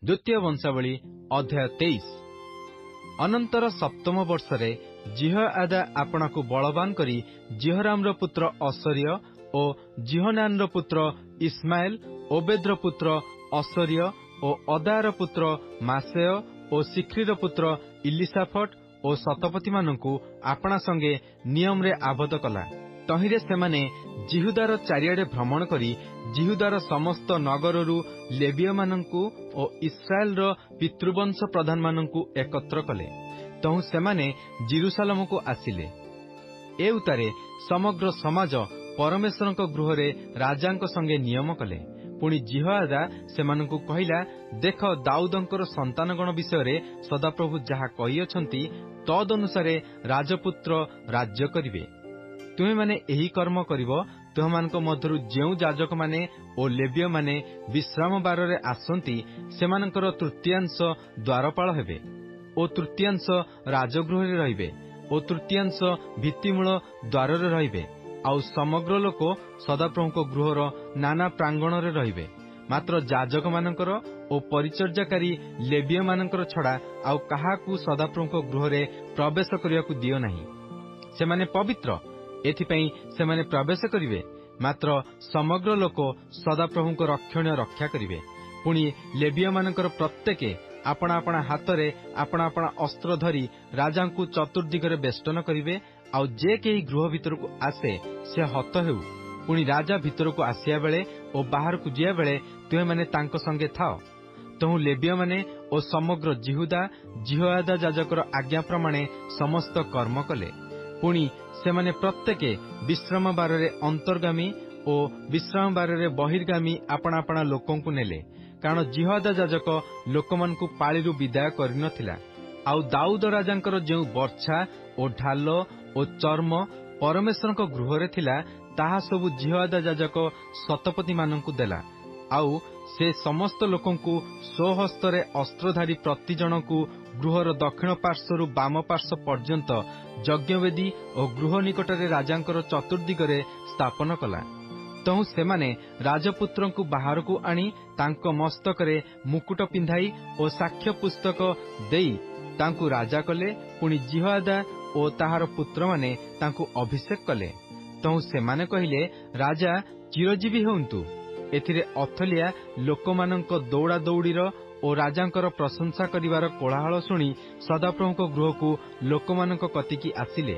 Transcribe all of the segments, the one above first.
द्वितीय वंशावली अध्याय 23। अनंतर सप्तम वर्षरे जिहोआदा आपणाकु बलवान करी जिहोरामर पुत्र असर्य और जिहोनानर पुत्र इस्माएल, ओबेद्र पुत्र असर्य और अदार पुत्र मासेय और सिक्रीर पुत्र इलिसाफट और शतपति मानकु आपणा संगे नियम रे आबद्ध कला। तहिरे सेमाने जिहुदार चारिआडे भ्रमण करी जिहुदार समस्त नगररू लेवीय मानकु और इस्राएल रो पितृवंश प्रधान मानकु एकत्र कले। तहु सेमाने जेरुसालेम को आसिले। ए उतारे समग्र समाज परमेश्वरक गृहरे राजांक संगे नियम कले। पुणी जिहोआदा सेमानकु कहिला, देख दाऊदंकर संतानगण विषय सदाप्रभु जहा कहिअछंती तद अनुसारे राजपुत्र राज्य करिवे। तुमे माने एही कर्म करिवो। तुमମାନଙ୍କ ମଧ୍ୟରୁ ଯେଉଁ ଯାଜକମାନେ ଓ ଲେବୀୟମାନେ ବିଶ୍ରାମ ବାରରେ ଆସନ୍ତି ସେମାନଙ୍କର ତୃତୀୟାଂଶ ଦ୍ୱାରପାଳ ହେବେ ଓ ତୃତୀୟାଂଶ ରାଜଗୃହରେ ରହିବେ ଓ ତୃତୀୟାଂଶ ଭିତ୍ତିମୂଳ ଦ୍ୱାରରେ ରହିବେ। ଆଉ ସମଗ୍ର ଲୋକ ସଦାପ୍ରଭୁଙ୍କ ଗୃହର ନାନା ପ୍ରାଙ୍ଗଣରେ ରହିବେ। ମାତ୍ର ଯାଜକମାନଙ୍କର ଓ ପରିଚର୍ଯ୍ୟାକାରୀ ଲେବୀୟମାନଙ୍କର ଛଡ଼ା ଆଉ କାହାକୁ ସଦାପ୍ରଭୁଙ୍କ ଗୃହରେ ପ୍ରବେଶ କରିବାକୁ ଦିଅ ନାହିଁ। ସେମାନେ ପବିତ୍ର, ଏଥିପାଇଁ ସେମାନେ ପ୍ରବେଶ କରିବେ। ମାତ୍ର ସମଗ୍ର ଲୋକ ସଦାପ୍ରଭୁଙ୍କ ରକ୍ଷଣୀୟ ରକ୍ଷା କରିବେ। ପୁଣି ଲେବୀୟମାନଙ୍କର ପ୍ରତ୍ୟେକେ ଆପଣା ଆପଣା ହାତରେ ଆପଣା ଆପଣା ଅସ୍ତ୍ର ଧରି ରାଜାଙ୍କୁ ଚତୁର୍ଦିଗରେ ବେଷ୍ଟନ କରିବେ। ଆଉ ଯେ କେହି ଗୃହ ଭିତରକୁ ଆସେ ସେ ହତ ହେଉ। ପୁଣି ରାଜା ଭିତରକୁ ଆସିବା ବେଳେ ଓ ବାହାରକୁ ଯିବା ବେଳେ ତୁମେମାନେ ତାଙ୍କ ସଙ୍ଗେ ଥାଅ। ତହୁ ଲେବୀୟମାନେ ଓ ସମଗ୍ର ଜିହୁଦା ଜିହୋଆଦା ଯାଜକର ଆଜ୍ଞା ପ୍ରମାଣେ ସମସ୍ତ କର୍ମ କଲେ। ପୁଣି ସେମାନେ ପ୍ରତ୍ୟେକେ ବିଶ୍ରାମ ବାରରେ ଅନ୍ତର୍ଗାମୀ ଓ ବିଶ୍ରାମ ବାରରେ ବହିର୍ଗାମୀ ଆପଣା ଆପଣା ଲୋକଙ୍କୁ ନେଲେ, କାରଣ ଜିହୋଆଦା ଯାଜକ ଲୋକମାନଙ୍କୁ ପାଳିରୁ ବିଦାୟ କରିନଥିଲା। ଆଉ ଦାଉଦ ରାଜାଙ୍କର ଯେଉଁ ବର୍ଚ୍ଛା ଓ ଢାଲ ଓ ଚର୍ମ ପରମେଶ୍ୱରଙ୍କ ଗୃହରେ ଥିଲା ତାହା ସବୁ ଜିହୋଆଦା ଯାଜକ ଶତପତିମାନଙ୍କୁ ଦେଲା। ଆଉ ସେ ସମସ୍ତ ଲୋକଙ୍କୁ ସ୍ୱହସ୍ତରେ ଅସ୍ତ୍ରଧାରୀ ପ୍ରତି ଜଣଙ୍କୁ ଗୃହର ଦକ୍ଷିଣ ପାର୍ଶ୍ୱରୁ ବାମ ପାର୍ଶ୍ୱ ପର୍ଯ୍ୟନ୍ତ ଯଜ୍ଞବେଦୀ ଓ ଗୃହ ନିକଟରେ ରାଜାଙ୍କର ଚତୁର୍ଦିଗରେ ସ୍ଥାପନ କଲା। ତହୁ ସେମାନେ ରାଜପୁତ୍ରଙ୍କୁ ବାହାରକୁ ଆଣି ତାଙ୍କ ମସ୍ତକରେ ମୁକୁଟ ପିନ୍ଧାଇ ଓ ସାକ୍ଷ୍ୟ ପୁସ୍ତକ ଦେଇ ତାଙ୍କୁ ରାଜା କଲେ। ପୁଣି ଜିହୋଆଦା ଓ ତାହାର ପୁତ୍ରମାନେ ତାଙ୍କୁ ଅଭିଷେକ କଲେ। ତହୁ ସେମାନେ କହିଲେ, ରାଜା ଚିରଜୀବୀ ହୁଅନ୍ତୁ। ଏଥିରେ ଅଥଲିଆ ଲୋକମାନଙ୍କ ଦୌଡ଼ା ଦୌଡ଼ିର ଓ ରାଜାଙ୍କର ପ୍ରଶଂସା କରିବାର କୋଳାହଳ ଶୁଣି ସଦାପ୍ରଭୁଙ୍କ ଗୃହକୁ ଲୋକମାନଙ୍କ କତିକି ଆସିଲେ।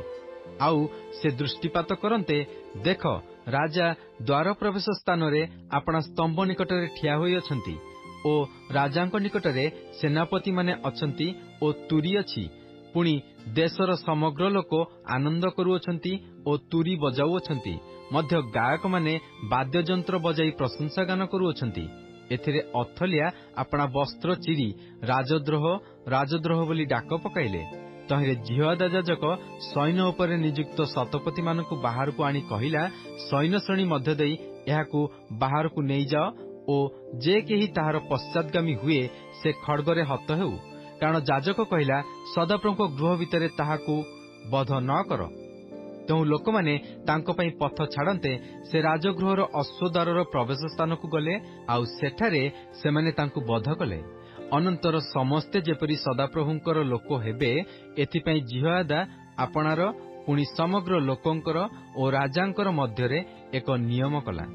ଆଉ ସେ ଦୃଷ୍ଟିପାତ କରନ୍ତେ, ଦେଖ ରାଜା ଦ୍ୱାର ପ୍ରବେଶ ସ୍ଥାନରେ ଆପଣା ସ୍ତମ୍ଭ ନିକଟରେ ଠିଆ ହୋଇଅଛନ୍ତି ଓ ରାଜାଙ୍କ ନିକଟରେ ସେନାପତିମାନେ ଅଛନ୍ତି ଓ ତୁରୀ ଅଛି। ପୁଣି ଦେଶର ସମଗ୍ର ଲୋକ ଆନନ୍ଦ କରୁଅଛନ୍ତି ଓ ତୁରୀ ବଜାଉଅଛନ୍ତି। ମଧ୍ୟ ଗାୟକମାନେ ବାଦ୍ୟଯନ୍ତ୍ର ବଜାଇ ପ୍ରଶଂସା ଗାନ କରୁଅଛନ୍ତି। ଏଥିରେ ଅଥଲିଆ ଆପଣା ବସ୍ତ୍ର ଚିରି ରାଜଦ୍ରୋହ ରାଜଦ୍ରୋହ ବୋଲି ଡାକ ପକାଇଲେ। ତହିଁରେ ଜିହୋଆଦା ଯାଜକ ସୈନ୍ୟ ଉପରେ ନିଯୁକ୍ତ ଶତପତିମାନଙ୍କୁ ବାହାରକୁ ଆଣି କହିଲା, ସୈନ୍ୟ ଶ୍ରେଣୀ ମଧ୍ୟ ଦେଇ ଏହାକୁ ବାହାରକୁ ନେଇଯାଅ ଓ ଯେ କେହି ତାହାର ପଶ୍ଚାତଗାମୀ ହୁଏ ସେ ଖଡ୍ଗରେ ହତ ହେଉ। କାରଣ ଯାଜକ କହିଲା, ସଦାପ୍ରଭୁଙ୍କ ଗୃହ ଭିତରେ ତାହାକୁ ବଧ ନ କର। ତେଣୁ ଲୋକମାନେ ତାଙ୍କ ପାଇଁ ପଥ ଛାଡ଼ନ୍ତେ ସେ ରାଜଗୃହର ଅଶ୍ୱଦ୍ୱାରର ପ୍ରବେଶ ସ୍ଥାନକୁ ଗଲେ। ଆଉ ସେଠାରେ ସେମାନେ ତାଙ୍କୁ ବଧ କଲେ। ଅନନ୍ତର ସମସ୍ତେ ଯେପରି ସଦାପ୍ରଭୁଙ୍କର ଲୋକ ହେବେ ଏଥିପାଇଁ ଜିହୋଆଦା ଆପଣାର ପୁଣି ସମଗ୍ର ଲୋକଙ୍କର ଓ ରାଜାଙ୍କର ମଧ୍ୟରେ ଏକ ନିୟମ କଲା।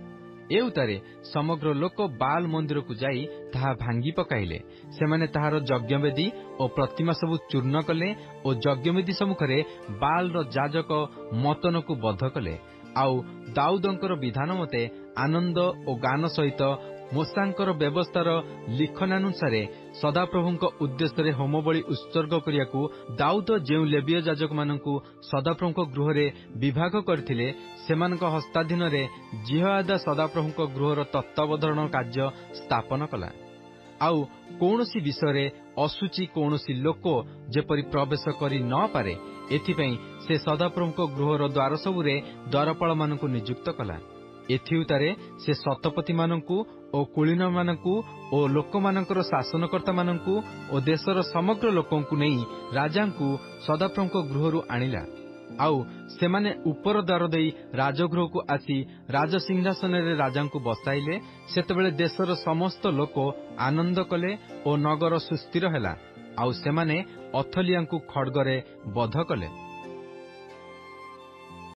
ଏ ଉତ୍ତାରେ ସମଗ୍ର ଲୋକ ବାଲ୍ ମନ୍ଦିରକୁ ଯାଇ ତାହା ଭାଙ୍ଗି ପକାଇଲେ। ସେମାନେ ତାହାର ଯଜ୍ଞବେଦୀ ଓ ପ୍ରତିମା ସବୁ ଚୂର୍ଣ୍ଣ କଲେ ଓ ଯଜ୍ଞବେଦୀ ସମ୍ମୁଖରେ ବାଲ୍ର ଯାଜକ ମତନକୁ ବଧ କଲେ। ଆଉ ଦାଉଦଙ୍କର ବିଧାନ ମତେ ଆନନ୍ଦ ଓ ଗାନ ସହିତ ମୋଶାଙ୍କର ବ୍ୟବସ୍ଥାର ଲିଖନାନୁସାରେ ସଦାପ୍ରଭୁଙ୍କ ଉଦ୍ଦେଶ୍ୟରେ ହୋମବଳି ଉତ୍ସର୍ଗ କରିବାକୁ ଦାଉଦ ଯେଉଁ ଲେବୀୟ ଯାଜକମାନଙ୍କୁ ସଦାପ୍ରଭୁଙ୍କ ଗୃହରେ ବିଭାଗ କରିଥିଲେ ସେମାନଙ୍କ ହସ୍ତାଧୀନରେ ଜିହୋଆଦା ସଦାପ୍ରଭୁଙ୍କ ଗୃହର ତତ୍ତ୍ୱାବଧାନ କାର୍ଯ୍ୟ ସ୍ଥାପନ କଲା। ଆଉ କୌଣସି ବିଷୟରେ ଅଶୁଚି କୌଣସି ଲୋକ ଯେପରି ପ୍ରବେଶ କରି ନ ପାରେ ଏଥିପାଇଁ ସେ ସଦାପ୍ରଭୁଙ୍କ ଗୃହର ଦ୍ୱାର ସବୁରେ ଦ୍ୱାରପାଳମାନଙ୍କୁ ନିଯୁକ୍ତ କଲା। ଏଥିଉତାରେ ସେ ଶତପତିମାନଙ୍କୁ ଓ କୁଳୀନମାନଙ୍କୁ ଓ ଲୋକମାନଙ୍କର ଶାସନକର୍ତ୍ତାମାନଙ୍କୁ ଓ ଦେଶର ସମଗ୍ର ଲୋକଙ୍କୁ ନେଇ ରାଜାଙ୍କୁ ସଦାପ୍ରଭୁଙ୍କ ଗୃହରୁ ଆଣିଲା ଆଉ ସେମାନେ ଉପର ଦ୍ୱାର ଦେଇ ରାଜଗୃହକୁ ଆସି ରାଜସିଂହାସନରେ ରାଜାଙ୍କୁ ବସାଇଲେ। ସେତେବେଳେ ଦେଶର ସମସ୍ତ ଲୋକ ଆନନ୍ଦ କଲେ ଓ ନଗର ସୁସ୍ଥିର ହେଲା। ଆଉ ସେମାନେ ଅଥଲିଆଙ୍କୁ ଖଡ୍ଗରେ ବଧ କଲେ।